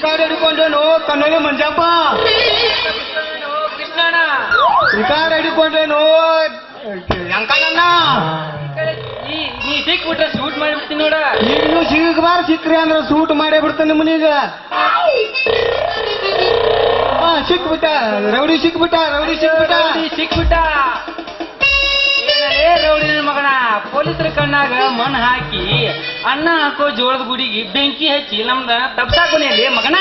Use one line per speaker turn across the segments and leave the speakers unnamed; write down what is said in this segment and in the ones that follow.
ಗಾಡಿ ಹಿಡ್ಕೊಂಡೇನು ಕನ್ನಡಿ ಮಂಜಪ್ಪ
ಕೃಷ್ಣಣ್ಣ
ಗಾಡಿ ಹಿಡ್ಕೊಂಡೇನು ಅಂಕಲಣ್ಣ
ನೀ ಸಿಕ್ಬಿಟ್ರೆ ಶೂಟ್ ಮಾಡಿಬಿಡ್ತೀನಿ ನೋಡ.
ನೀನು ಸಿಗಬಾರ ಸಿಕ್ಕ್ರಿ ಅಂದ್ರೆ ಸೂಟ್ ಮಾಡೇ ಬಿಡ್ತಾನೆ ನಿಮ್ಮನೀಗ. ಸಿಕ್ಬಿಟ್ಟ ರೌಡಿ ಸಿಕ್ಬಿಟ್ಟ
ಏನಲೇ ರೌಡಿ ಮಗನ, ಪೊಲೀಸರ ಕಣ್ಣಾಗ ಮಣ್ಣು ಹಾಕಿ ಅನ್ನ ಹಾಕೋ ಜೋಳದ ಗುಡಿಗೆ ಬೆಂಕಿ ಹಚ್ಚಿ ನಮ್ದ ತಪ್ಸಾಕೋನೇಲಿ ಮಗನ.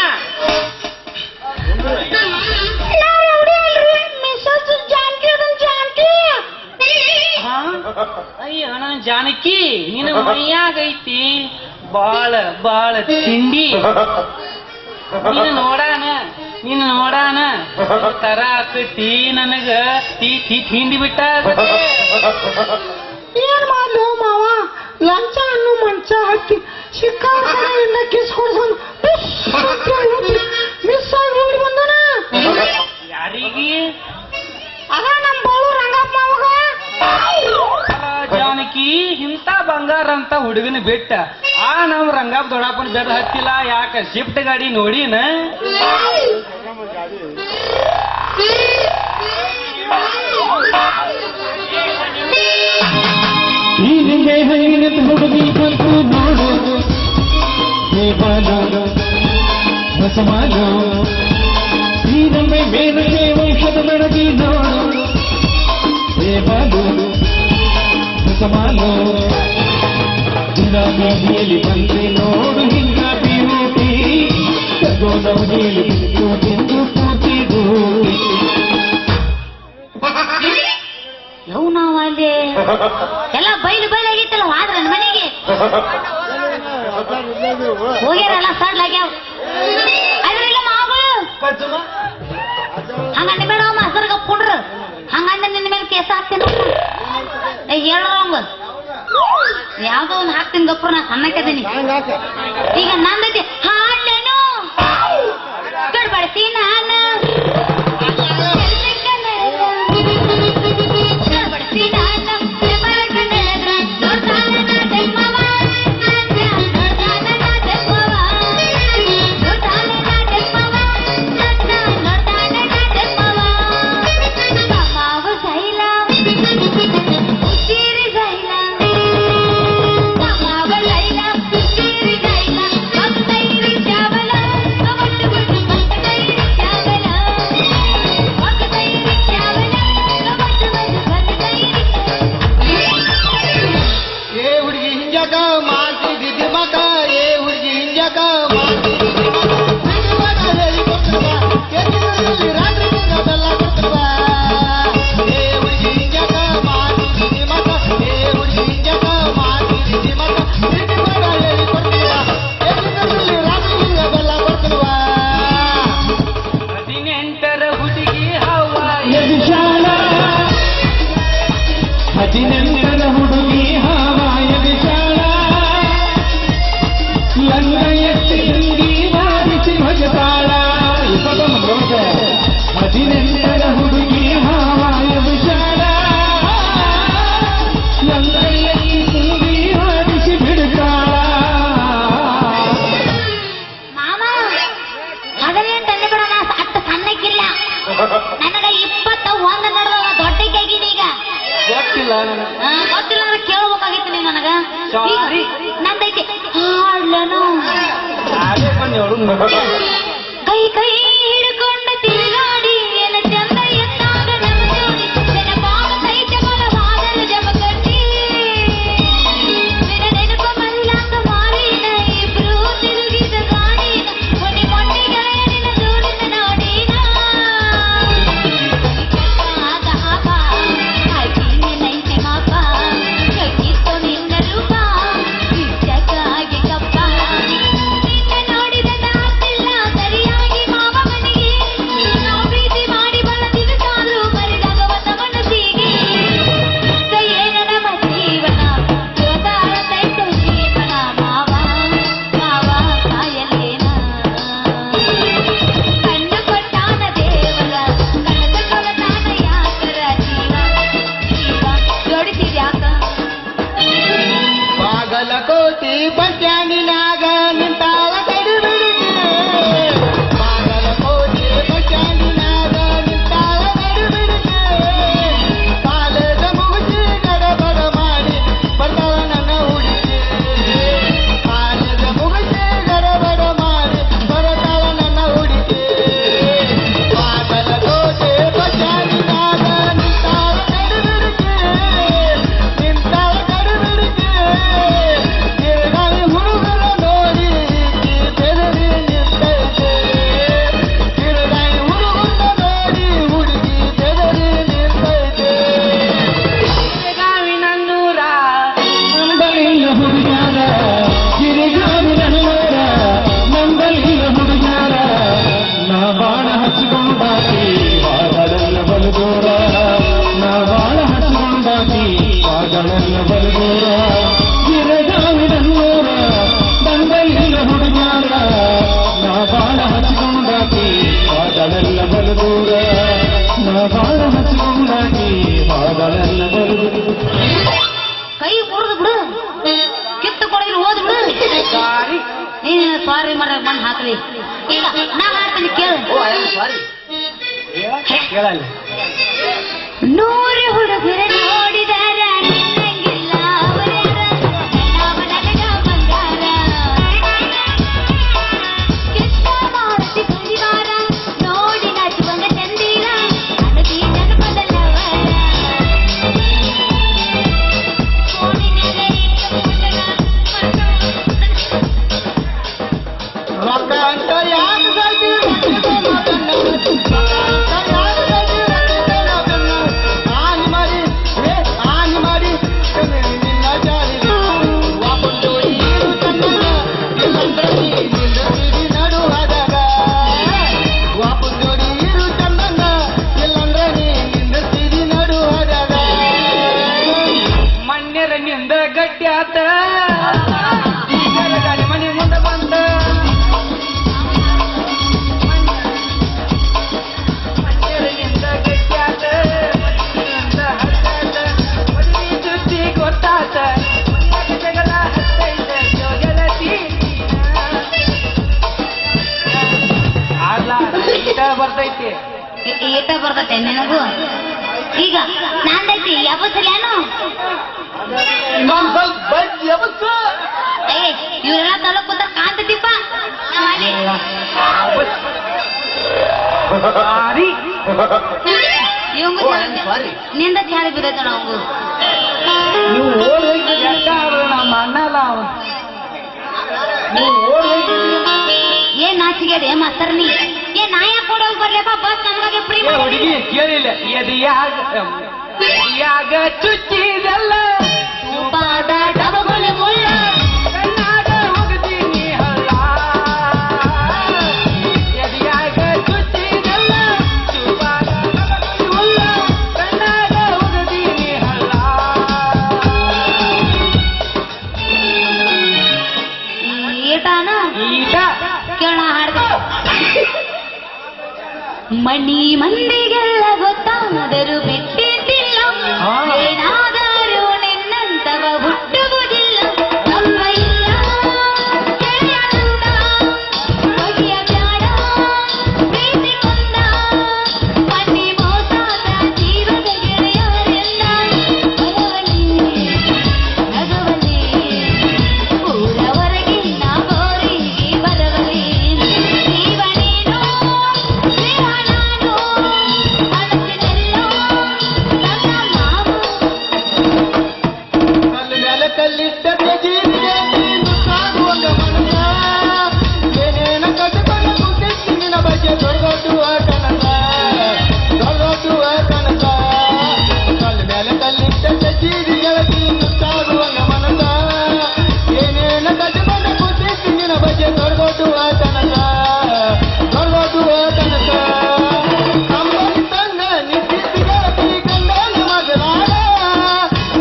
ಅಯ್ಯ ನನ್ನ ಜಾನಕಿ, ನಿನ್ನ ಮೈಯಾಗೈತಿ ಬಾಳ ಬಾಳ ತಿಂಡಿ. ನೀನು ನೋಡಾನ ತರ ಆಕತಿ ನನಗ ತಿಂಡಿ ಬಿಟ್ಟ.
ಏನ್ ಮಾಡ್ಲು ಮಾವ, ಲಂಚ ಅನ್ನು ಮಂಚ ಹಾಕಿ ಶಿಕಾರ ಕಡೆಯಿಂದ ಕಿಸ್ ಕೊಡ್ಸೋನು ಮಿಸ್ ಆಗಿ ಹೋಗಿ ಬಂದನ.
ಯಾರಿಗೆ?
ಅದ ನಮ್ ಬಾಳು ರಂಗಪ್ಪ ಮಾವಗ.
ಜಾನಕಿ, ಇಂಥ ಬಂಗಾರ ಅಂತ ಹುಡುಗನ ಬಿಟ್ಟ ನಮ್ ರಂಗಪ್ಪ ದೊಡ್ಡಪ್ಪನ ಬೆದ ಹತ್ತಿಲ್ಲ. ಯಾಕ ಶಿಫ್ಟ್ ಗಾಡಿ ನೋಡಿನ?
ಹುಡುಗಿ ಬಂತು ನೋಡು, ಬಸವಾನ ಈ ನಮ್ಮೆ ಮೇಲಕ್ಕೆ ವಂಶದ ಬೆಳಗಿ ನೋಡು, ದೇವಾಲು ಬಸವಾನು ಬೀಲಿ ಬಂದ್ರೆ ನೋಡು ಹಿಂಗ ಬೀರೋಟಿ ತಗೋದವು ಹೇಳಿ ಬಿಟ್ಟು ತಿಂದು ಕೂತಿದು.
ಯವ್ ನಾವ್ ಅಲ್ಲಿ ಎಲ್ಲ ಬೈಲಾಗಿತ್ತಲ್ಲ, ಆದ್ರ ಮನೆಗೆ ಹೋಗ್ಯಾರಲ್ಲ ಸಡ್ಲಾಗ್ಯಾವ. ಅದ್ರಿಲ್ಲ ಮಾವುಗಳು ಹಂಗಂದ ಬೇಡ ಮಾಸ್ತರ್ ಕಪ್ಕೊಂಡ್ರು, ಹಂಗಂದ ನಿನ್ನ ಮೇಲೆ ಕೇಸ ಹಾಕ್ತೀನಿ ಹೇಳೋಂಗ ಯಾವ್ದೋ ಒಂದು ಹಾಕ್ತೀನಿ ಗಪ್ರ. ನಾ ಸಣ್ಣಕ್ಕಿದ್ದೀನಿ ಈಗ ನಂದೈತಿ ಹಾಡೇನು ಗಡ್ಬಡಿಸಿ ನಾನು ನನಗ 21 ನಡೆದ ದೊಡ್ಡಕ್ಕಾಗಿನಿ. ಈಗ ಗೊತ್ತಿಲ್ಲ ಕೇಳ್ಬೇಕಾಗಿತ್ತು ನೀವು ನನಗ. ನಂದೈತಿ ಹಾಡ್ಲೇನು ಕೈ ಕೈ ಹಿಡ್ಕೊಂಡು ತಿರುಗಾಡಿ ಎಲ್ಲ ಚಂದ ಎತ್ತಾಗ ನಮ್ಮ ಜೋಡಿ ನೆನಪಾಗ ಸಹಿತ ಬಲವಾದರು ಜಮಕಟ್ಟಿ ನಿನ್ನ ನೆನಪ ಮಲ್ಲಾಕ ಮಾರಿನ ಇಬ್ರು ತಿರುಗಿದ ಗಾಡಿನ ಮೊನ್ನೆ ಮೊನ್ನೆ ಗೆಳೆಯರಿನ ಜೋಡಿನ ನೋಡಿನ ಹಾಕಿ ನೈತೆ ಮಾಪ ಕಕ್ಕಿತ್ತು ನಿನ್ನ ರೂಪ ಇಷ್ಟಕ್ಕಾಗಿ ಕಪ್ಪ ನಿನ್ನ ನೋಡಿದ ದಾತಿಲ್ಲ ಸರಿಯಾಗಿ ಮಾವ ಮನೆಗೆ ನಾವು ಪ್ರೀತಿ ಮಾಡಿ ಬಳಸಿದ ಸಾಲು ಮರಿದಾಗವತ ಮನಸ್ಸಿಗೆ ಕೈಯೇ ನಮ್ಮ ಜೀವನ ಜೋತಾಳ ಸೈತ ಜೀವನ ಮಾವ ಮಾವ ಕಾಯಲ್ಲೇನ ಕಣ್ಣು ಕೊಟ್ಟಾನ ದೇವರ ಕಣದ ಕೊಲತಾನ ಯಾಕರ ಜೀವ ಜೀವ ಜೋಡಿಸಿದ್ಯಾಕ
ಬಾಗಲಕೋಟಿ ಬಸ್ ಸ್ಟ್ಯಾಂಡಿನ
ದೂರ ನಾ ಬಾಳ ಹಸೂರಾಗಿ ಬಾದಳೆಲ್ಲ ಬರುವುದು
ಕೈ ಮುರಿದು ಬಿಡು ಕಿತ್ತು ಕೊಡಗಿರು ಓದ್ ಬಿಡು
ಸಾರಿ
ನೀನು ಸಾರಿ ಮರ ಮಣ್ಣು ಹಾಕ್ರಿ ಈಗ ನಾ ಮಾಡ್ತೀನಿ ಕೇಳು
ಕೇಳಲ್ಲ
ನೂರು ಹುಡುಗರ ನೋಡಿದಾರ ನಿನ್ನಂಗಿಲ್ಲ ಅವರ್ಯಾರ, ನನ್ನವ ನನಗ ಬಂಗಾರ. ಕೆಟ್ಟ ಮಾರುತಿ ಪರಿವಾರ ನೋಡಿ ನಾಚುವಂಗ ಚಂದೀರ ಅನದಿ ಜನಪದಲ್ಲವರ. ಕೋಣಿನಿಗೆ ಇಟ್ಟ ಮುಟ್ಟಣ
ರೊಕ್ಕ ಅಂತ ಯಾಕೆ ಸಾಯ್ತೀವಿ? ಆನಿ ಮಾಡಿ ನಿನ್ನ ಜಾರಿಗೆ ವಾಪಂದು ನೀರು ಚಂದನ ನಿಲ್ಲಂದ್ರಿ ನಡು ಆದಾಗ ವಾಪಂದು ನೀರು ಚಂದನ ಇಲ್ಲಂದ್ರ ನಿಂದಿರ್ತೀರಿ ನಡು ಆದಾಗ
ಮಣ್ಯರ ನಿಂದ ಗಟ್ಟಿ ಆತ ಗಾಡಿ ಮನೆ ಮುಂದೆ ಬಂದ ಮಣ್ಯರಿಂದ ಗಟ್ಟಿ ಆತ ಸುದ್ದಿ ಗೊತ್ತಾತ ಜಗಳ ಹತ್ತೈತ ಗೆಳತಿ ಆಡ್ಲಾ ಈಟ ಬರ್ತೈತಿ
ಏಟ ಬರ್ತತೆ ನಿನಗೂ ಈಗ ನಾಂದೈತಿ ಯಾವತ್ತಲ್ಲೇನು
ಇನ್ನೊಂದ್ ಸ್ವಲ್ಪ ಬಜ್ಜಿ ಯಾವತ್ತು
ಏ ಇವರೆಲ್ಲ ತಲುಪ್ ಕೂತ ಕಾಂತತಿಪ್ಪ
ಸಾರಿ
ಇವಂಗು ನಿಂದ ಚಾಳಿ ಬಿದ್ದೈತ ಅವಂಗು
ನೀವು ಓಡ್ ಹೋಗಿ ನಮ್ಮ ಅಣ್ಣಲ್ಲ ಅವ ನೀವು ಓಡ್ ಹೋಗಿ
ಏನ್ ನಾಚಿಗೆಡೆ ಮಾಸ್ತರ್ ನೀ ಏ ನಾ ಯಾಕೆ ಕೊಡೋಗಿ ಬರ್ಲೇಪ್ಪ ಬಸ್ ನಮ್ಗೆ ಫ್ರೀ
ಹುಡುಗಿ ಕೇಳಿಲ್ಲ ಎದು ಯಾಗ ಚುಚ್ಚಿದಲ್ಲ
ಉಪಾದ ಡಬಗಳು ಮುಳ್ಳ
ಕಣ್ಣಾಗ ಹೋಗ್ತೀನಿ ಹಲ್ಲ ಎದು ಯಾಗ ಚುಚ್ಚಿದಲ್ಲ ಚುಪಾದ ಮುಳ್ಳ ಕಣ್ಣಾಗ ಹೋಗ್ತೀನಿ ಹಲ್ಲ
ಏಟಾನ
ಈಟ
ಕೇಳ ಹಾಡ್ದ ಮಣಿ ಮಂದಿಗೆಲ್ಲ ಗೊತ್ತಾದರೂ ಬಿಟ್ಟಿದ್ದಿಲ್ಲ
ಹಾ.
ಏನಾದರೂ ನಿನ್ನಂತವ ಹುಟ್ಟುವುದಿಲ್ಲ ನಮ್ಮ ಇಲ್ಲ ಗೆಳೆಯನಂದ, ಬಗೆಯ ಬ್ಯಾಡ ಪ್ರೀತಿ ಕೊಂದ ಮನಿ ಮೋಸಾದ ಜೀವದ ಗೆಳೆಯರೆಲ್ಲ ಬರವಲಿ ನಗವಲಿ ಊರವರೆಗೆ ನಾ ಬೋರಿಗೆ ಬರವಲಿ ಜೀವ ನೀನು ದೇಹ ನಾನು ಮನಸ್ಸಿನೆಲ್ಲೋ ನನ್ನ ಮಾವು
ಕಲ್ಲು ಮೇಲೆ ಕಲ್ಲಿಟ್ಟ ಜೀವಿಗೆ ನೀನು ಸಾಗುವಂಗ ಮನಸ ಏನೇನ ಕಟ್ಟಿಕೊಂಡು ಕುಂತಿತ್ತು ನಿನ್ನ ಬಗ್ಗೆ ದೊಡ್ಡದೊಡ್ಡುವ ಕನಸ ದೊಡ್ಡದೊಡ್ಡುವ ಕನಸ ಕಲ್ಲು ಮೇಲೆ ಕಲ್ಲಿಟ್ಟ ಜೀವಿಗಳ ನೀನು ಸಾಗುವಂಗ ಮನಸ ಏನೇನ ಕಟ್ಟಿಕೊಂಡು ಕುಂತಿತ್ತು ನಿನ್ನ ಬಗ್ಗೆ ದೊಡ್ಡದೊಡ್ಡುವ ಕನಸ ದೊಡ್ಡದೊಡ್ಡುವ ಕನಸ ಕಂಬನಿ ತಂದ ನಿಂತಿತ್ತು ಗೆಳತಿ ಗಂಡನ ಮಗಲಾಗ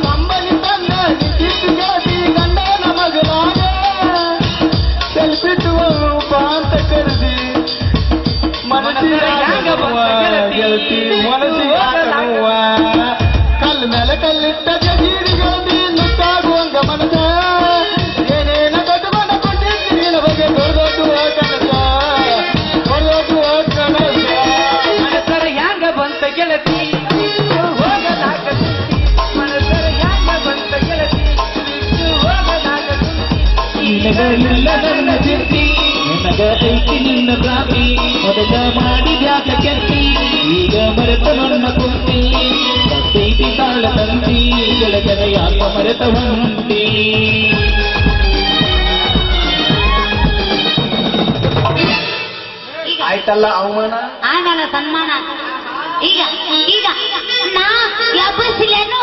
ಕಂಬನಿ ತಂದ ನಿಂತಿತ್ತು ಗೆಳತಿ ಗಂಡನ ಮಗಲಾಗ ಸೆಲ್ಫಿಟ್ಟು ರೂಪ ಅಂತ ಕರೆದಿ ಮನಸ್ಸಿಗೆ ಗೆಳತಿ ಮನಸ್ಸಿಗೆ ನೋವ ಕಲ್ಲು ಮೇಲೆ ಕಲ್ಲಿಟ್ಟ ಜೀರಿ ಗೆಳತಿ ನುಟ್ಟಾಗುವಂಗ ಮನಸ ಏನೇನ ಕಟ್ಟುಕೊಂಡ ಕೊಟ್ಟಿದ್ದು ನಿನ್ನ ಬಗ್ಗೆ ದೊಡ್ಡದೊಡ್ಡುವ ಕನಸ ದೊಡ್ಡದೊಡ್ಡುವ ಕನಸ
ಮನಸರ ಹ್ಯಾಂಗ ಬಂತ ಗೆಳತಿ ಹೋಗಲಾಗ ಸುದ್ದಿ ಮನಸರ ಹ್ಯಾಂಗ ಬಂತ ಗೆಳತಿ ಹೋಗಲಾಗ ಸುದ್ದಿ
ನಿನಗ ಇಲ್ಲ ನನ್ನ ಚಿಂತಿ ನಿನಗ ಐತಿ ನಿನ್ನ ಪ್ರಾಪ್ತಿ ಮೊದಲ ಮಾಡಿದ್ಯಾಕ ಕೆತ್ತಿ ಈಗ ಮರೆತ ನನ್ನ ಕುಂತಿ ಮತ್ತೈತಿ ತಾಳ ತಂತಿ ಗೆಳಗನ ಯಾಕ ಮರೆತ ಹೊಂಟಿ
ಈಗ
ಆಯ್ತಲ್ಲ ಅವಮಾನ
ಆಮೇಲೆ ಸನ್ಮಾನ ಈಗ ಈಗ ನಾ ಎಬ್ಬಸಿಲೇನು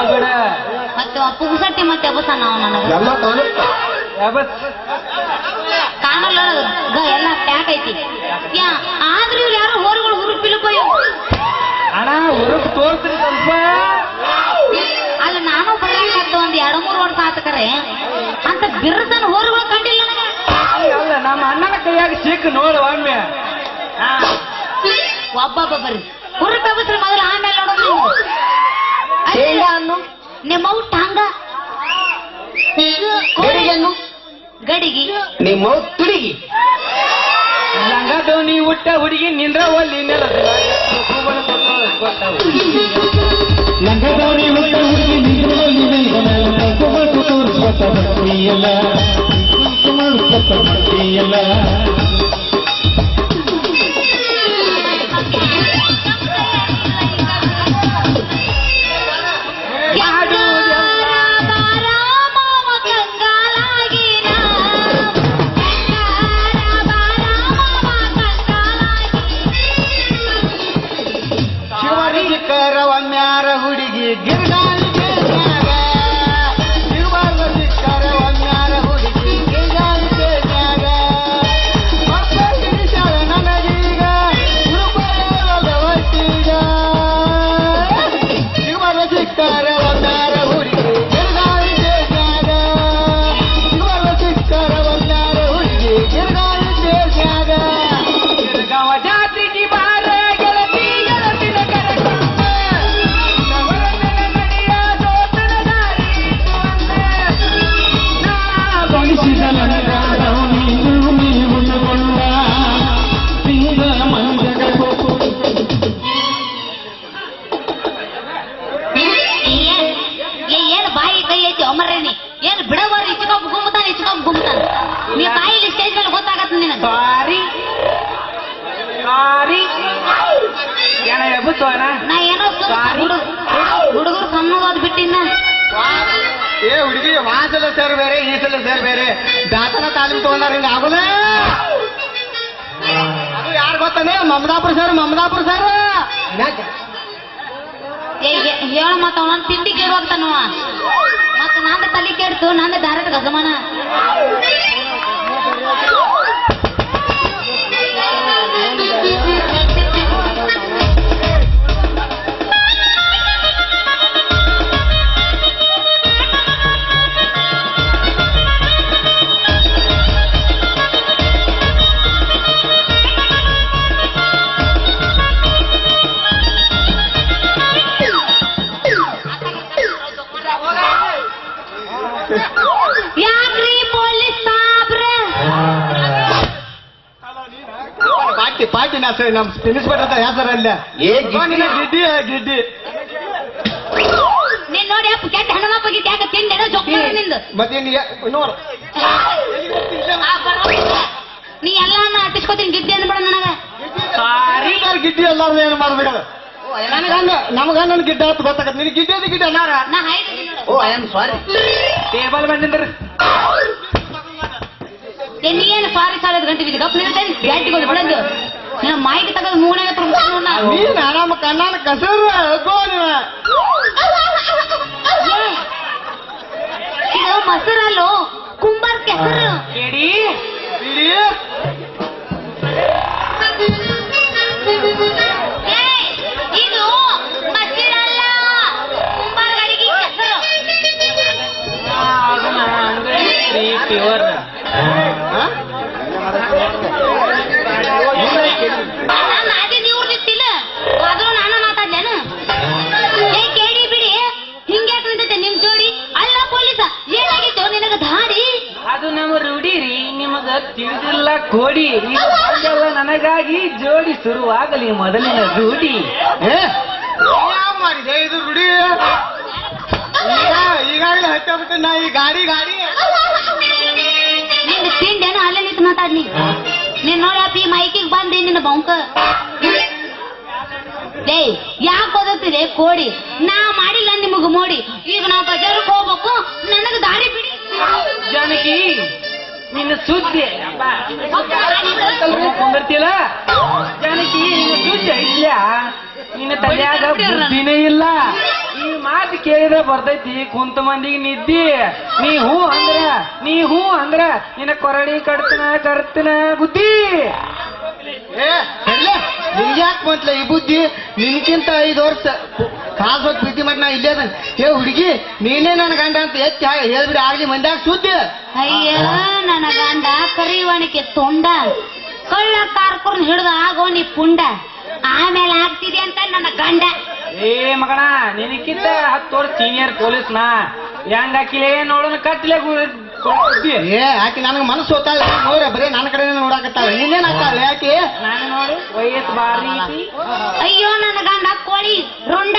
ಬಿಡ
ಮತ್ತೆ ಪುಗ್ಸಟ್ಟಿ ಮತ್ತೆ ಎಬ್ಬಸ ನಾವು ನನಗ
ಎಲ್ಲ ಕಾಣುತ್ತ
ಕಾಣಲ್ಲ ಎಲ್ಲ ಪ್ಯಾಕ್ ಐತಿ ಯಾ ಆದ್ರೂ ಇವ್ರು ಯಾರು ಹೋರಿಗಳು ಹುರುಪಿಲ್ಲಪ್ಪ
ಅಣ್ಣ ಹುರುಪ್ ತೋರ್ಸ್ರಿ ಸ್ವಲ್ಪ
ಅಲ್ಲ ನಾನು ಬರಲಿಕ್ಕೆ ಒಂದ್ 2-3 ವರ್ಷ ಆತಕರೆ ಅಂತ ಬಿರ್ಸನ್ ಹೋರಿಗಳು ಕಂಡಿಲ್ಲ ನನಗ
ಅಲ್ಲ ನಮ್ಮ ಅಣ್ಣನ ಕೈಯಾಗ ಸಿಕ್ಕ ನೋಡು ಒಮ್ಮೆ
ಒಬ್ಬೊಬ್ಬ ಬರ್ರಿ ಹುರುಪೆ ಬಸ್ರಿ ಮೊದಲು ಆಮೇಲೆ ನೋಡೋದು ನೀವು
ಶೇಂಗಾ ಅನ್ನು
ನಿಮ್ಮವು ಟಾಂಗ
ಗಡಿಗೆನ್ನು
ಗಡಿಗಿ
ನಿಮ್ಮ ತುಡಿಗಿ
ಲಂಗ ದೋಣಿ ಉಟ್ಟ ಹುಡುಗಿ ನಿಂದ್ರ ಒಲ್ಲಿ ನೆಲದಿಲ್ಲ
ಲಂಗದಾರಿ ಹುಟ್ಟ ಹುಡುಗಿ ನಿಜವಾಗಿ ಕುಮಾರು ತೋರಿಸ್ಕೊತ ಬರ್ತೀಯಲ್ಲ ಕುಮಾರು ಬರ್ತೀಯಲ್ಲ
ಶಿವರಿ ಸಿಕ್ಕರ ಒಮ್ಮ್ಯಾರ ಹುಡುಗಿ ಗಿರ್ಗಾಳಿಗೆ ನ್ಯಾಗ ಶಿವರ ಸಿಕ್ಕರ ಒಮ್ಮ್ಯಾರ ಹುಡುಗಿ ಗಿರ್ಗಾಳಿಗೆ ನ್ಯಾಗ ಮಕ್ಕಳಿಸಾಳ ನನಗೀಗ ಹುಡುಗರ ಒಟ್ಟಿಗ ಶಿವರ ಸಿಕ್ಕರ ಒಮ್ಮ್ಯಾರ ಹುಡುಗಿ ಗಿರ್ಗಾಳಿಗೆ ನ್ಯಾಗ ಶಿವರ ಸಿಕ್ಕರ ಒಮ್ಮ್ಯಾರ ಹುಡುಗಿ ಗಿರ್ಗಾಳಿಗೆ ನ್ಯಾಗ
ಗಾವ ಜಾತಿಗೆ ಬಾರ ಗೆಳತಿ ಗೆಳತಿನ ಕರೆಕೊಂಡ ನವರನ ನಡಿಯ ದೋತನ ದಾರಿ
ಕೊಡಿಸಿದ ಲಂಗದವನಿ ಭೂಮಿ ಮುಳುಗೊಂಡ ಸಿಂಗ ಮಂಜಗ
ಏನು ಬಾಯಿ ಕೈ ಐತಿ ಒಮ್ಮರೇನಿ ಏನು ಬಿಡವಾರ ಇಚ್ಕೊಬ್ ಗುಮ್ಮತಾನ ನೀ ಬಾಯಿಲಿ ಸ್ಟೇಜ್ ಮೇಲೆ ಗೊತ್ತಾಗತ್ತ ನಿನಗೆ
ಸಾರಿ ಸಾರಿ ಏನ ಎಬ್ಬುತ್ತೋನ
ನಾ ಏನೋ ಹುಡುಗರು ಸಣ್ಣದಾದ್ ಬಿಟ್ಟಿನ
ಏ ಹುಡುಗಿ ವಾಸಲ ಸರ್ ಬೇರೆ ಈ ಸಲ ಸರ್ ಬೇರೆ ದಾಸನ ತಾಲೀಮ್ ತಗೊಂಡಾರ ಹಿಂಗ ಆಗುದ ಅದು ಯಾರು ಗೊತ್ತಾನೆ ಮಮದಾಪುರ ಸರ್
ಹೇಳ ಮತ್ತ ಅವನ ತಿಂಡಿ ಕೇಳುವಾಗ್ತಾನವ ಮತ್ತ ನಂದ ತಲೆ ಕೇಳ್ತು ನಂದ ಡೈರೆಕ್ಟ್ ಗಜಮಾನ ಯಾಕ್ರಿ ಪೊಲೀಸ್ ಸಾಬ್ರ
ಪಾರ್ಟಿ ನಾ ಸರಿ ನಮ್ ತಿನ್ನಿಸ್ಬಿಟ್ಟ ಹೆಸರಲ್ಲ ಗಿಡ್ಡಿ
ನೀನ್ ನೋಡಿ ಅಪ್ಪ ಕೆಟ್ಟ ಹಣಮಪ್ಪಗೆ ಯಾಕೆ ತಿಂದೇನೋ ಜೊಕ್ಕ ನಿಂದು
ಮತ್ತೆ ನೋಡ
ನೀ ಎಲ್ಲಾನ ಅಟ್ಟಿಸ್ಕೊತೀನಿ ಗಿಡ್ಡಿ ಅಂದ್ಬಿಡ ನನಗ
ಸಾರಿ
ಗಿಡ್ಡಿ ಎಲ್ಲಾರು ಏನ್ ಮಾಡ್ಬೇಕಲ್ಲ ನಮಗ ನನ್ ಗಿಡ್ಡ ಅಂತ ಗೊತ್ತಾಗತ್ತೆ ನಿನ್ ಗಿಡ್ಡಿ ಅನ್ನಾರ
ನಾ ಹಾಯ್ತೀನಿ ನೋಡು.
ಓ ಐ ಆಮ್ ಸಾರಿ
ಟೇಬಲ್ ಬಂದಿಂದ್ರಿ
ನೀ ಏನು ಸಾರಿ ಸಾಲದ ಗಂಟೆ ಬಿದ್ದು ಗಪ್ ನಿಲ್ತೇನೆ ಬ್ಯಾಟಿಗೆ ಬಿಡಂದು ನಿನ್ನ ಮಾಹಿತಿ ತಗದು ಮೂಣಾಗತ್ರ
ನೀನ್ ನಮ್ಮ ಕಣ್ಣನ ಕಸರು
ಇದು ಮೊಸರಲ್ಲೋ ಕುಂಬಾರ್ ಕೆಸರು
ಕೇಳಿ
ಇದು ಮೊಸರಲ್ಲ ಕುಂಬಾರ್ ಗಡಿಗೆ ಕೆಸರು
ಪ್ಯೂರ್
ನಾನು ಅದೇ ನೀವು ನಿಂತಿಲ್ಲ ಆದ್ರೂ ನಾನು ಮಾತಾಡ್ಲೇನು ಏ ಕೇಳಿ ಬಿಡಿ ಹಿಂಗ್ಯಾಕ್ ನಿಂತೈತೆ ನಿಮ್ ಜೋಡಿ ಅಲ್ಲ ಪೊಲೀಸ ಏನಾಗಿತ್ತು ನಿನಗ ಧಾಡಿ
ಅದು ನಮ್ಮ ರೂಢಿ ರೀ ನಿಮಗ ತಿಳಿದಿಲ್ಲ ಕೋಡಿ ಇದೆಲ್ಲ ನನಗಾಗಿ ಜೋಡಿ ಶುರುವಾಗಲಿ ಮೊದಲಿನ ರೂಢಿ
ಯಾವ ಮಾಡಿದೆ ಇದು ರುಡಿ ಈಗಾಗಲೇ ಹಚ್ಚಬಿಟ್ಟು ನಾ ಈ ಗಾಡಿ
ನಿನ್ನ ತಿಂಡೇನೋ ಅಲ್ಲೇ ನಿಂತು ಮಾತಾಡ್ನಿ ನೀನ್ ನೋಡಿ ಅಪ್ಪಿ ಮೈಕಿಗೆ ಬಂದಿ ನಿನ್ನ ಬೌಂಕ ಲೇ ಯಾಕೆ ಓದುತ್ತಿದೆ ಕೋಡಿ ನಾ ಮಾಡಿಲ್ಲ ನಿಮಗ ಮೋಡಿ ಈಗ ನಾವು ಬಜಾರಕ್ಕೆ ಹೋಗ್ಬೇಕು ನನಗ ದಾರಿ ಬಿಡಿ
ಜಾನಕಿ ನಿನ್ನ ಸುದ್ದಿ ಕುಂದಿರ್ತಿಲ್ಲ ಜಾನಕಿ ನಿನ್ನ ಸುದ್ದಿ ಐತ್ಲ್ಯಾ ನಿನ್ನ ತಲೆಯಾಗ ಬುದ್ಧಿನೇ ಇಲ್ಲ ಈ ಮಾತು ಕೇಳಿದ್ರೆ ಬರ್ತೈತಿ ಕುಂತ ಮಂದಿಗೆ ನಿದ್ದಿ ನೀ ಹೂ ಅಂದ್ರ ನಿನ್ನ ಕೊರಳಿ ಕರ್ತನ ಬುದ್ಧಿ
ನಿನ್ಗೆ ಯಾಕೆ ಬಂತಲ್ಲ ಈ ಬುದ್ಧಿ ನಿನ್ಕಿಂತ 5 ವರ್ಷ ಕಾಸ್ ಹೋಗಿ ಪ್ರೀತಿ ಮಾಡಿ ನಾ ಇಲ್ಲೇ ಅದೇನೆ. ಏ ಹುಡುಗಿ ನೀನೇ ನನ್ನ ಗಂಡ ಅಂತ ಎತ್ತಿ ಹೇಳ್ಬಿಡಿ ಆಗ್ಲಿ ಮಂದ್ಯಾಗ ಸುದ್ದಿ
ಅಯ್ಯ ನನ್ನ ಗಂಡ ಕರಿವಾಣಿಕೆ ತೊಂಡ ಕಳ್ಳ ಕಾರ್ಕುರ್ನ ಹಿಡ್ದ ಆಗೋ ನೀ ಪುಂಡ ಆಮೇಲೆ ಆಗ್ತಿದೆ ಅಂತ ನನ್ನ ಗಂಡ.
ಏ ಮಗಣ ನಿನಕ್ಕಿಂತ 10 ವರ್ಷ ಸೀನಿಯರ್ ಪೊಲೀಸ್ ನಾ ಹೆಂಗ್ ಹಾಕಿಲೆ ನೋಡೋಣ ಕಟ್ಲೆ
ಏ ಆಕಿ ನನಗೆ ಮನಸ್ಸು ಹೋಗ್ತಾಳೆ ನೋಡ್ರೆ ಬರೀ ನನ್ನ ಕಡೆ ನೋಡಾಕತ್ತಾಳೆ ನಿನ್ನೇನ್ ಆಗ್ತಾಳೆ ಯಾಕೆ
ನಾನು ನೋಡಿ ವಯಸ್ಸು ಬಾರಿ ಐತಿ.
ಅಯ್ಯೋ ನನ್ನ ಗಂಡ ಕೋಳಿ ರುಂಡ.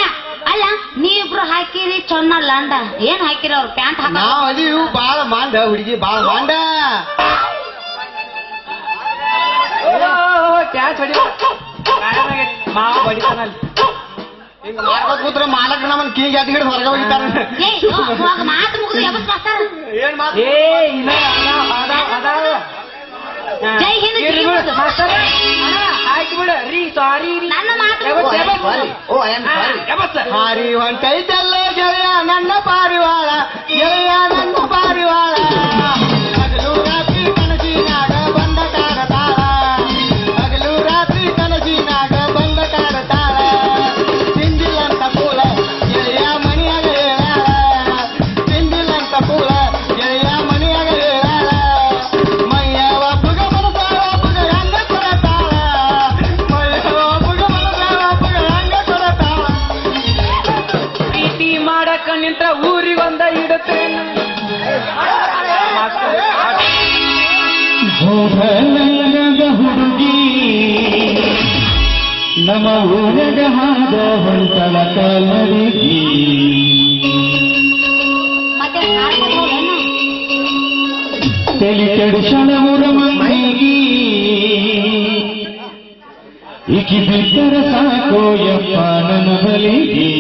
ಅಲ್ಲ ನೀವಿಬ್ರು ಹಾಕಿರಿ ಚೊನ್ನಲ್ಲ ಅಂದ. ಏನ್ ಹಾಕಿರಿ ಅವ್ರು ಪ್ಯಾಂಟ್ ಹಾಕ.
ನಾವ್ ಅದೀವು ಬಾಳ ಮಾಂಡ ಹುಡುಗಿ ಬಾಳ ಮಾಂಡ.
ಕ್ಯಾಚ್ ಹೊಡಿ ಮಾವ ಬಡಿತಾನಲ್ಲಿ
ಹಿಂಗ ಮಾಡ್ಕೋತ ಕೂತ್ರೆ ಮಾಲಕ್ ನಮ್ಮನ್ ಕೀಗೆ ಅದ್ ಹಿಡಿದು ಹೊರಗೆ ಹೋಗಿತಾರ.
ಮಾತು ಮುಗಿದು ಎಬಸ್ ಮಾಸ್ತಾರ.
ಏನ್ ಮಾತು
ಏ ಇಲ್ಲ ಅದಾವ
ಜೈ ಹಿಂದ್
ಮಾಸ್ತರ ಆಯ್ತು ಬಿಡ ರೀ ಸಾರಿ
ನನ್ನ ಮಾತು
ಓ ಐ ಆಮ್ ಸಾರಿ. ಹಾರಿ ಹೊಂಟೈತಲ್ಲ ಗೆಳೆಯ ನನ್ನ ಪಾರಿವಾಳ, ಗೆಳೆಯ ನನ್ನ ಪಾರಿವಾಳ. ಹಗಲು ರಾತ್ರಿ ಕನಸಿನಾಗ ಬಂದ ಕಾಡತಾಳ, ಹಗಲು ರಾತ್ರಿ ಕನಸಿನಾಗ ಬಂದ ಕಾಡತಾಳ. ತಿಂದಿಲ್ಲಂತ ಕೂಲ ಗೆಳೆಯ ಮನೆಯಾಗ ಹೇಳಾಳ, ತಿಂದಿಲ್ಲಂತ ಕೂಲ ಗೆಳೆಯ ಮನೆಯಾಗ ಹೇಳಾಳ. ಮೈಯವ ಪುಗ ಮನಸಾವ ಪುಗ ಹೆಂಗ ಕೊಡತಾಳ, ಮೈಯವ ಪುಗ ಮನಸಾವ ಪುಗ ಹೆಂಗ ಕೊಡತಾಳ.
ಪ್ರೀತಿ ಮಾಡಕ ನಿಂತ್ರ ಊರಿಗೊಂದ ಇಡುತ್ತೇನೆ
ಹೋಗಲಲ್ಲದ ಹುಡುಗಿ ನಮ್ಮ ಊರಗ ಹಾದ ಹೊಂಟಳ ಕಲಗಿ.
ಮತ್ತೆ ಹಾಡ್ಕೊಂಡು ಹೋಗೇನು?
ತಲೆ ಕೆಡಿಸಣ ಊರ ಮಂದಿಗಿ ಈಕಿ ಬಿಟ್ಟರ ಸಾಕೋ ಯಪ್ಪ ನನ್ನ ಬಲಿಗಿ.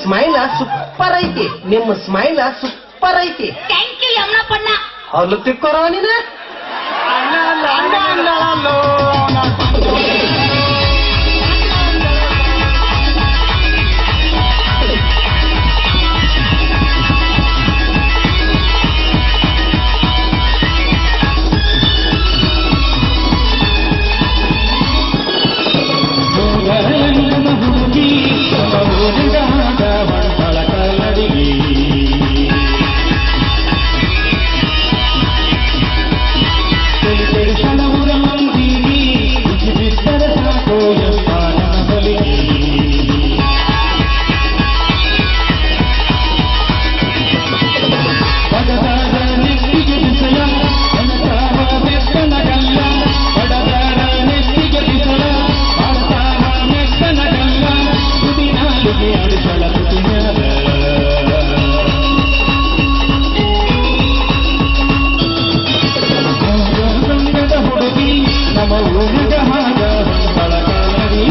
ಸ್ಮೈಲ್ ಸೂಪರ್ ಐತಿ, ನಿಮ್ಮ ಸ್ಮೈಲ್ ಸೂಪರ್ ಐತಿ.
Thank you Yamanappanna.
ಅವ್ರು ತಿಕ್ಕೋರ ನೀನು ಅಣ್ಣ ಅಂದಳಲ್ಲೋ
ಹುಡುಗಿ ನಮ್ಮ ಊರಿಗ ಹಾದ ಹೊಂಟಳ ಕಲಗಿ. ಕ್ಷಣವುರ ಮಂದಿಗಿ ಈಕಿ ಬಿಟ್ಟರ ಸಾಕೋ ಯಪ್ಪ ನನ್ನ ಬಲಿಗಿ. ಬಡದಾರ ನೆತ್ತಿಗೆ ಬಿಸಲ ಅನಸಾವ ಬೆಕ್ಕನ ಗಲ್ಲ, ಬಡದಾರ ನೆತ್ತಿಗೆ ಬಿಸಲ ಅನಸಾವ ಬೆಕ್ಕನ ಗಲ್ಲ. ತುದಿನಾಲಿಗೆ ಅಡಿಸಳ ತುದಿನಾಲ ಗಂಗದ ಹುಡುಗಿ ನಮ್ಮ ಊರಿಗ ಹಾದ ಹೊಂಟಳ ಕಲಗಿ.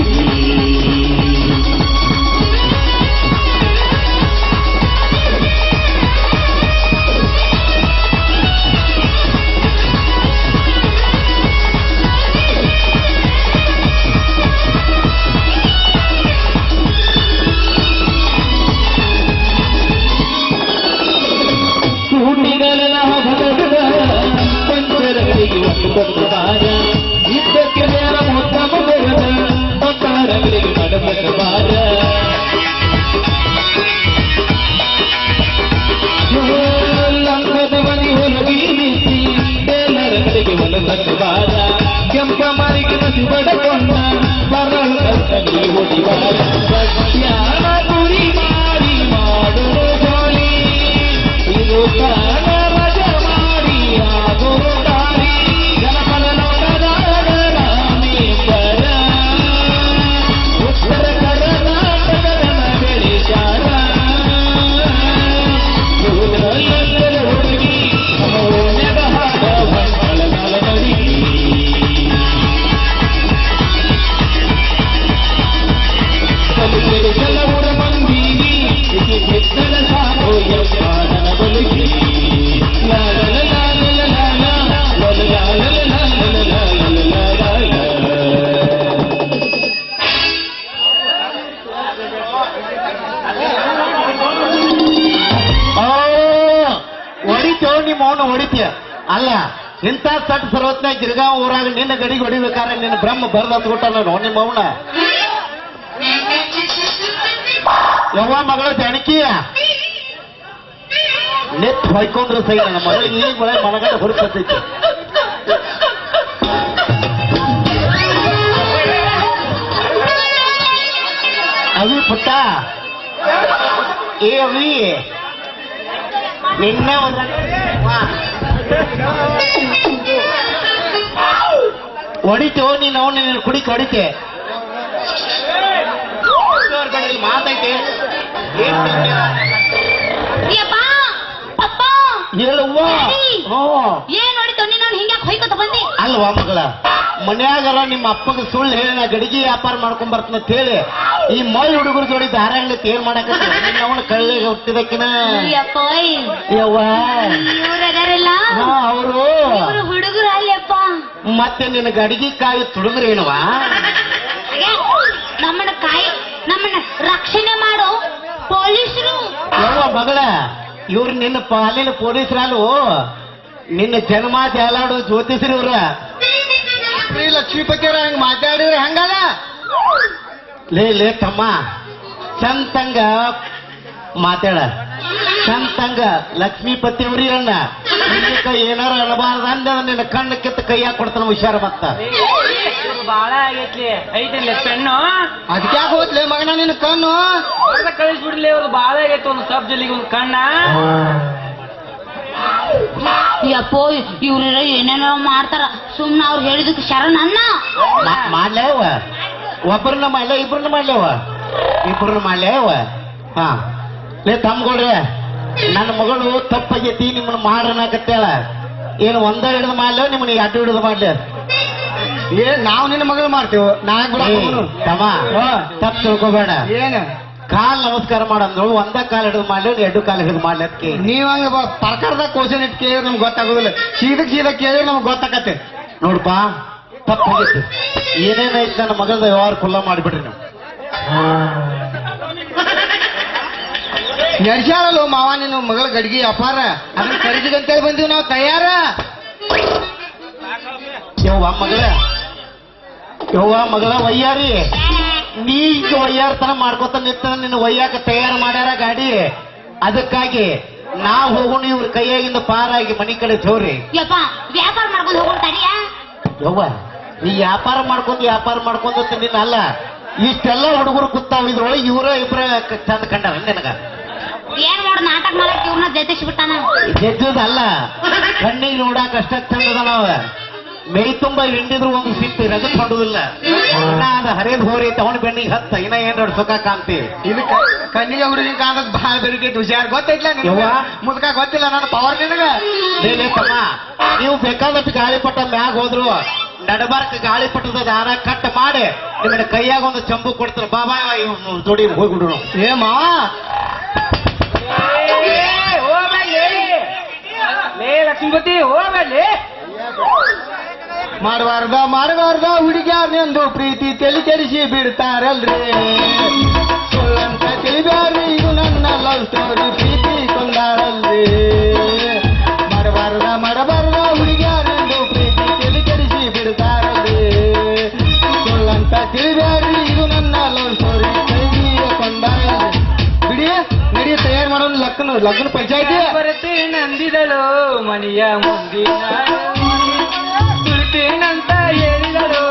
ಕೂಟಿಗಳೆಲ್ಲ ಹೊರಗಡ ಪಂಚರಗಳಿಗೆ ಒಂದು ಕೊಟ್ಟ ಬಾರ, ಇದ್ದಕ್ಕೆ ನೇರ ಮುದ್ದ ಮಗದ ಪತ್ತಾರಗಳಿಗೆ ಮಡಮಗ ಬಾರ. ಲಂಗದ ಮನಿ ಹೊಲಗಿ ನಿಂತಿ ಬೇಲರಗಳಿಗೆ ಹೊಲದ ಬಾರ. ಕೆಂಪ ಮಾರಿಗೆ ನಸಿ ಬಡಕೊಂಡ ಬರಳ ಕರ್ತಲ್ಲಿ ಹೊಡಿವಾರ. ಸತ್ಯಾನ ಗುರಿ ಮಾಡಿ ಮಾಡೋ ಜಾಲಿ, ಇದು ಕಾಲ ರಜ ಮಾಡಿ ಆಗೋ ದಾರಿ. ಜನಪದ ನೋಡದಾಗ ರಾಮೇಶ್ವರ, ಉತ್ತರ ಕರ್ನಾಟಕದ ಬೆಳಿಚಾರ. ಊರಲ್ಲದ ಹುಡುಗಿ ಓನೆಗ ಹಾದ ಹೊಂಟಳ ಕಲಗಿ. ಕೆಲವರ ಮಂದಿಗಿ ಈಕಿ ಬಿಟ್ಟರ ಸಾಕೋ ಯಪ್ಪ ನನ್ನ ಬಲಿಗಿ. ಲಾ ಲಾ ಲಾ ಲಾ ಲಾ ಲಾ ಲಾ ಲಾ ಲಾ ಲಾ ಲಾ ಲಾ ಲಾ.
ಹೊಡಿತೇವ ನಿಮ್ಮ ಅವನು ಹೊಡಿತೀಯ ಅಲ್ಲ. ಇಂಥ ಸಟ್ ಸರ್ವತ್ನಾಗ ಗಿರ್ಗಾಂವ್ ಊರಾಗ ನಿನ್ನ ಗಡಿಗೆ ಹೊಡಿಬೇಕಾದ್ರೆ ನಿನ್ನ ಬ್ರಹ್ಮ ಬರ್ದ ಅಂದ್ಬಿಟ್ಟಲ್ಲ ನೋ ನಿಮ್ಮ ಅವನ. ಯವ್ವ ಮಗಳ ಜಾನಕಿಯ ನೆತ್ ಹೊಯ್ಕೊಂಡ್ರೆ ಸೈ ನನ್ನ ಮಗಳಿಗೆ ಈಗ ಮಳೆ ಮನಗಂಡ ಹೊರಕತ್ತೈತಿ. ಅವಿ ಪುಟ್ಟ ಏ ಅವಿ ನಿನ್ನ ಹೊಡಿತೋ ನೀನು ಅವನು ಕುಡಿಕೆ ಹೊಡಿತೆ ಮಾತೈತೆ
ಯಪ್ಪ ಅಪ್ಪ
ಹೇಳುವ
ಏನ್ ನೋಡಿತು ನೀನು ಹಿಂಗ್ಯಾಕ್ ಹೊಯ್ಕೊತ ಬಂದಿ
ಅಲ್ವಾ ಮಗಳ ಮನ್ಯಾಗಲ್ಲ ನಿಮ್ಮ ಅಪ್ಪಗ ಸುಳ್ಳು ಹೇಳಿ ನಾ ಗಡಿಗೆ ವ್ಯಾಪಾರ ಮಾಡ್ಕೊಂಡ್ ಬರ್ತೀನಿ ಅಂತ ಹೇಳಿ ಈ ಮೈ ಹುಡುಗರು ಜೋಡಿ ಧಾರಾಂಗ್ಲಿ ಏನ್ ಮಾಡಕತ್ತ ಅವನು ಕಳ್ಳಿಗೆ ಹುಟ್ಟಿದಕ್ಕಿನ
ಯಪ್ಪ
ಯವ್ವ
ಇವ್ರದಾರಲ್ಲ
ಅವರು
ಇವ್ರು ಹುಡುಗರು ಅಲ್ಲಪ್ಪ
ಮತ್ತೆ ನಿನ್ನ ಗಡಿಗೆ ಕಾಯಿ ತುಡುಗ್ರೇನುವಾ
ನಮ್ಮನ್ನ ರಕ್ಷಣೆ ಮಾಡೋ ಪೊಲೀಸರು
ಯವ್ವ ಮಗಳ ಇವ್ರು ನಿನ್ನ ಅಲ್ಲಿನ ಪೊಲೀಸರಲ್ಲು ನಿನ್ನ ಜನ್ಮ ಜಾಲಾಡು ಜ್ಯೋತಿಷ್ರು ಇವ್ರ ಲಕ್ಷ್ಮೀಪತಿಯವ್ರ ಹಂಗ ಮಾತಾಡಿದ್ರೆ ಹಂಗಲ್ಲ ಲೇ ತಮ್ಮ ಚಂತಂಗ ಮಾತಾಡ ಚಂತಂಗ ಲಕ್ಷ್ಮೀಪತಿ ಅವ್ರಿರಣ್ಣ ಏನಾರ ಅನಬಾರ್ದ ಅಂದ ನಿನ್ನ ಕಣ್ಣು ಕಿತ್ತ ಕೈಯಾಗ ಕೊಡ್ತಾನ ಹುಷಾರ ಮತ್ತ
ಬಾಳ ಆಗೈತ್ಲಿ ಐತಲ್ಲ ಪೆಣ್ಣು
ಅದಕ್ಯಾಕ ಹೋದ್ಲೆ ಮಗನ ನಿನ್ನ ಕಣ್ಣು
ಕಳಿಸ್ಬಿಡ್ಲಿ ಅವ್ರು ಬಾಳ ಆಗೈತೆ ಒಂದು ಸಬ್ ಜಲ್ಲಿಗೆ ಒಂದು ಕಣ್ಣ
ಯಪ್ಪೋ ಇವ್ರ ಏನೇನೋ ಮಾಡ್ತಾರ ಸುಮ್ನ ಅವ್ರು ಹೇಳಿದಕ್ಕೆ ಶರಣ ಅನ್ನ
ಮಾಡ್ಲೇವ ಒಬ್ಬರನ್ನ ಮಾಡ್ಲೆ ಇಬ್ಬರನ್ನ ಮಾಡ್ಲೇವ ಇಬ್ಬರನ್ನ ಮಾಡ್ಲೇವ ಹಾ ಲೇ ತಮ್ಗೊಳ್ರೆ ನನ್ನ ಮಗಳು ತಪ್ಪಾಗೈತಿ ನಿಮ್ಮನ್ನ ಮಾಡ್ರನಾಕತ್ತೇಳ ಏನು ಒಂದ ಹಿಡಿದು ಮಾಡ್ಲೇವ ನಿಮ್ಮನ್ನ ಎರಡು ಹಿಡಿದು ಮಾಡ್ಲಿ ನಾವು ನಿನ್ನ ಮಗಳು ಮಾಡ್ತೇವ ತಮ್ಮ ತಪ್ಪು ತಿಳ್ಕೊಬೇಡ ಏನು ಕಾಲ್ ನಮಸ್ಕಾರ ಮಾಡಂದ್ರು ಒಂದ ಕಾಲ್ ಹಿಡಿದು ಮಾಡ್ಲಿ ಎರಡು ಕಾಲ್ ಹಿಡಿದು ಮಾಡ್ಲಿ ಅದಕ್ಕೆ ನೀವ್ ಹಂಗ ಪ್ರಕಾರದಾಗ ಕ್ವಶನ್ ಇಟ್ಟು ಕೇಳಿದ್ರೆ ನಮ್ಗೆ ಗೊತ್ತಾಗೋದಿಲ್ಲ ಸೀದಾ ಕೇಳಿದ್ರೆ ನಮ್ಗೆ ಗೊತ್ತಾಗತ್ತೆ ನೋಡ್ಪ ತಪ್ಪಾಗಿತ್ತು ಏನೇನಾಯ್ತು ನನ್ನ ಮಗದ ವ್ಯವಹಾರ ಕುಲ್ಲ ಮಾಡಿಬಿಡ್ರಿ ನೀವು ನಡ್ಸ್ಯಾಳಲ್ಲ ಮಾವ ನೀನು ಮಗಳ ಗಡಿಗೆ ಅಪಾರ ಅದನ್ನ ಖರೀದಿಗಂತೇಳಿ ಬಂದೀವಿ ನಾವು ತಯಾರ ಯವ್ವ ಮಗಳ ವಯ್ಯಾರಿ ನೀ ಈಗ ವಯ್ಯಾರ್ತನ ಮಾಡ್ಕೊತ ನಿಂತ ನಿನ್ನ ವಯ್ಯಾಕ ತಯಾರು ಮಾಡ್ಯಾರ ಗಾಡಿ ಅದಕ್ಕಾಗಿ ನಾವ್ ಹೋಗೋಣ ಇವ್ರ ಕೈಯಾಗಿಂದ ಪಾರಾಗಿ ಮನಿ ಕಡೆ ತೋರಿ
ಯಪ್ಪ ವ್ಯಾಪಾರ ಮಾಡ್ಕೊಂಡು ಹೋಗ್ತಾರಿಯ
ಯವ್ವ ನೀ ವ್ಯಾಪಾರ ಮಾಡ್ಕೊಂತ ನಿನ್ನ ಅಲ್ಲ ಇಷ್ಟೆಲ್ಲ ಹುಡುಗರು ಕೂತಾವ ಇದ್ರೊಳಗೆ ಇವರ ಇಬ್ರ ಚಂದ ಕಂಡಾರ ನಿನಗ
ಏನ್ ಮಾಡ ನಾಟಕ ಮಾಡಕ್ ಇವ್ರನ್ನ ಜೊತೆಸ್ಬಿಟ್ಟಾನ
ಗೆದ್ದದಲ್ಲ ಕಣ್ಣಿಗೆ ನೋಡಾಕ ಅಷ್ಟ ಚಂದದ ನಾವ ಮೈ ತುಂಬಾ ಹಿಂಡಿದ್ರು ಒಂದು ಸಿಟ್ಟು ರಗತ್ ಹೊಡುದಿಲ್ಲ ಅದ ಹರಿದ್ ಹೋರಿ ತಗೊಂಡ್ ಬೆಣ್ಣಿಗೆ ಹತ್ತ ಇನ್ನ ಏನ್ ಸುಖ ಕಾಂತಿ ಇದು ಕಣ್ಣಿಗೆ ಹುಡುಗಿನ ಕಾಂತದ್ ಬಹಳ ಬೆರಿಕೆ ಹುಷಾರ್ ಗೊತ್ತೈತ್ಲ ಮುದ್ಕ ಗೊತ್ತಿಲ್ಲ ನನ್ನ ಪವರ್ ನಿನಗ ತಮ್ಮ ನೀವು ಬೇಕಾದಷ್ಟು ಗಾಳಿಪಟ ಮ್ಯಾಗ ಹೋದ್ರು ನಡಬಾರ್ಕ ಗಾಳಿಪಟದ ದಾರ ಕಟ್ ಮಾಡಿ ನಿಮ್ಮನ್ನ ಕೈಯಾಗ ಒಂದು ಚಂಬು ಕೊಡ್ತಾರ ಬಾಬಾ ಜೋಡಿ ಹೋಗ್ಬಿಡ್ರು ಏ ಮಾವ
ಲಕ್ಷ್ಮೀಪತಿ ಹೋಗ್ಬೇಡಿ
ಮಾಡಬಾರ್ದ ಹುಡುಗ್ಯಾರ್ನೆಂದು ಪ್ರೀತಿ ತಲೆ ಕೆಡಿಸಿ ಬಿಡ್ತಾರಲ್ರಿ ಸುಳ್ಳಂತ ತಿಳಿಬ್ಯಾರ್ರಿ ಇದು ನನ್ನ ಲವ್ ಸ್ಟೋರಿ ಪ್ರೀತಿ ಕೊಂದಾರಲ್ರಿ ಮಾಡಬಾರ್ದ ಹುಡುಗ್ಯಾರ್ನೆಂದು ಪ್ರೀತಿ ತಲೆ ಕೆಡಿಸಿ ಬಿಡ್ತಾರಲ್ರಿ ಸುಳ್ಳಂತ ತಿಳಿಬ್ಯಾರ್ರಿ ಇದು ನನ್ನ ಲವ್ ಸ್ಟೋರಿ ಪ್ರೀತಿ ಕೊಂದಾರಲ್ರಿ ಬಿಡಿ ನಡಿ ತಯಾರು ಮಾಡೋದು ಲಗ್ನ ಪಂಚಾಯತಿ
ಬರತ್ತೆ ನಂದಿದಳು ಮನೆಯ ಮುಂದಿನ ತುಳಿತೇನಂತ ಹೇಳಿದಳು